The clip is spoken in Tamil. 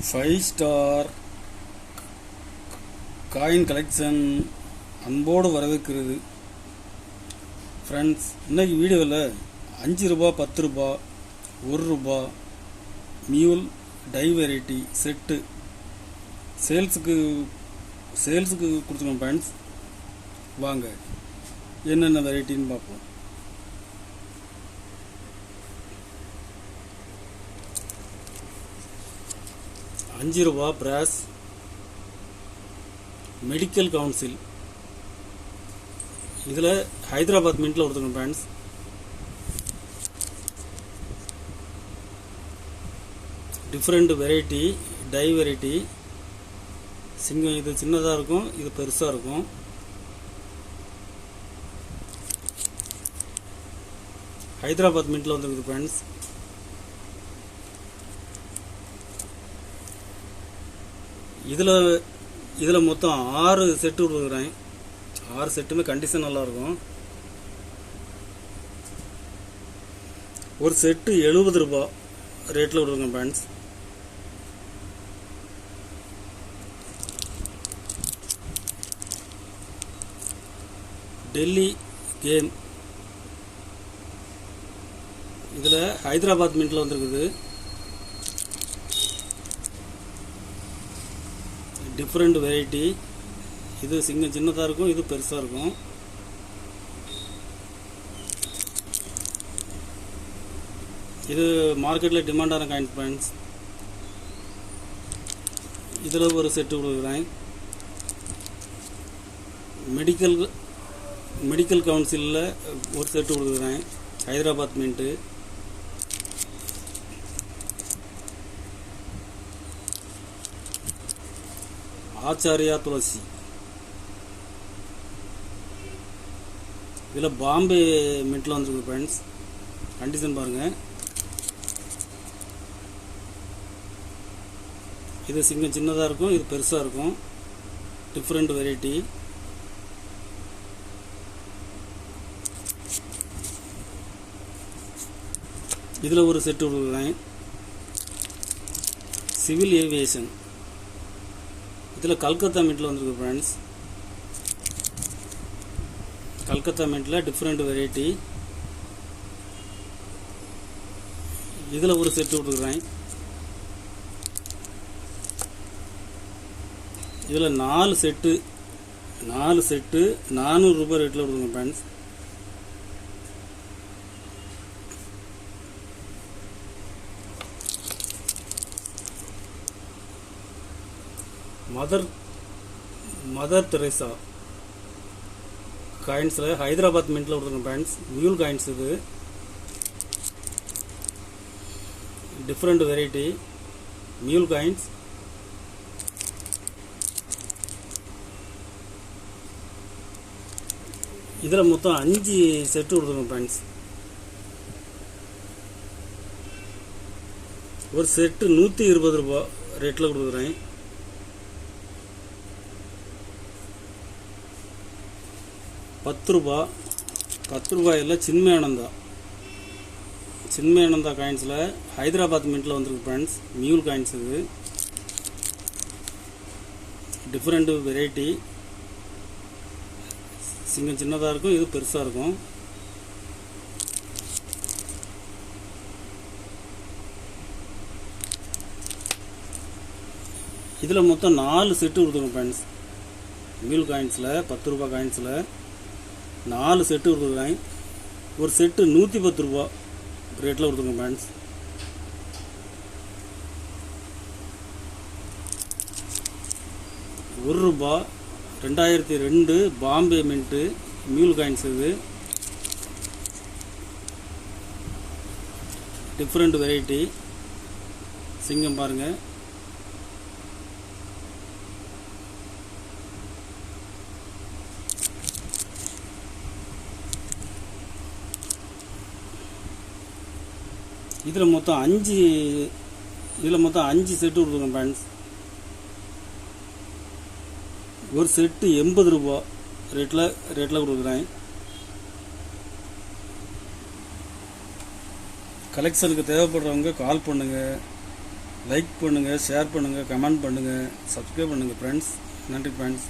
5 ஸ்டார் காயின் கலெக்ஷன் அன்போடு வரவேற்கிறது. ஃப்ரெண்ட்ஸ், இன்றைக்கி வீடியோவில் 5 ரூபா 10 ரூபா 1 ரூபா மியூல் டை வெரைட்டி செட்டு சேல்ஸுக்கு கொடுத்துருக்கோம். ஃப்ரெண்ட்ஸ், வாங்க என்னென்ன வெரைட்டின்னு பார்ப்போம். அஞ்சு ரூபா பிராஸ் மெடிக்கல் கவுன்சில், இதில் ஹைதராபாத் மின்ட்டில் கொடுத்துருக்கோம். Friends, different variety tie variety சிங்கம். இது சின்னதாக இருக்கும், இது பெருசாக இருக்கும். ஹைதராபாத் மின்ட்டில் வந்துருக்குது. ஃப்ரெண்ட்ஸ், இதில் மொத்தம் 6 செட்டு கொடுக்குறேன். 6 செட்டுமே கண்டிஷன் நல்லாயிருக்கும். ஒரு செட்டு 70 ரூபா ரேட்டில் கொடுக்குறேன். ஃப்ரெண்ட்ஸ், டெல்லி கேம், இதில் ஹைதராபாத் மின்ட்டில் வந்துருக்குது. டிஃப்ரெண்ட் வெரைட்டி, இது சிங்கம் சின்னதாக இருக்கும், இது பெருசாக இருக்கும். இது மார்க்கெட்டில் டிமாண்டான காயின்ஸ். ஃப்ரெண்ட்ஸ், இதில் ஒரு செட்டு கொடுக்குறேன். மெடிக்கல் கவுன்சிலில் ஒரு செட்டு கொடுக்குறேன். ஹைதராபாத் மின்ட்டு. ஆச்சாரியா துளசி, இதில் பாம்பே மின்ட்டில் வந்துருக்கு. ஃப்ரெண்ட்ஸ், கண்டிஷன் பாருங்கள். இது சிங்கம் சின்னதாக இருக்கும், இது பெருசாக இருக்கும். Different variety. இதில் ஒரு செட்டு கொடுக்குறேன். சிவில் ஏவியேஷன், இதில் கல்கத்தா மின்ட்டில் வந்துருக்கு. ஃப்ரெண்ட்ஸ், கல்கத்தா மின்ட்டில் டிஃப்ரெண்ட் வெரைட்டி. இதில் ஒரு செட்டு கொடுக்குறேன். இதில் 4 செட்டு 400 ரூபாய் ரேட்டில் கொடுக்குறேன். ஃப்ரெண்ட்ஸ், மதர் தெரேசா காயின்ஸில் ஹைதராபாத் மின்ட்டில் கொடுத்துருக்கோம். Friends, mule coins. இது டிஃப்ரெண்ட் வெரைட்டி மியூல் காயின்ஸ். இதில் மொத்தம் 5 செட்டு கொடுத்துருக்கோம். ஃப்ரெண்ட்ஸ், ஒரு செட்டு 120 ரூபா ரேட்டில் கொடுக்குறேன். பத்து ரூபாயில் சின்மயானந்தா காயின்ஸில் ஹைதராபாத் மின்ட்டில் வந்துருக்கு. Friends, mule coins. இது டிஃப்ரெண்ட் வெரைட்டி. சிங்கம் சின்னதாக இருக்கும், இது பெருசாக இருக்கும். இதில் மொத்தம் 4 செட்டு கொடுத்துருக்கோம். ஃப்ரெண்ட்ஸ், மியூல் காயின்ஸில் 10 ரூபா காயின்ஸில் 4 செட்டு கொடுத்துருக்கேன். ஒரு செட்டு 110 ரூபா ரேட்டில் கொடுத்துருக்கோம். Friends, ₹1 2002 Bombay mint mule coins. இது டிஃப்ரெண்ட் வெரைட்டி. சிங்கம் பாருங்கள். இதில் மொத்தம் 5 செட்டு கொடுத்துருக்கோம். ஃப்ரெண்ட்ஸ், ஒரு செட்டு 80 ரூபா ரேட்டில் கொடுக்குறேன். கலெக்ஷனுக்கு தேவைப்படுறவங்க கால் பண்ணுங்கள். லைக் பண்ணுங்கள், ஷேர் பண்ணுங்கள், கமெண்ட் பண்ணுங்கள், சப்ஸ்கிரைப் பண்ணுங்கள் ஃப்ரெண்ட்ஸ். நன்றி ஃப்ரெண்ட்ஸ்.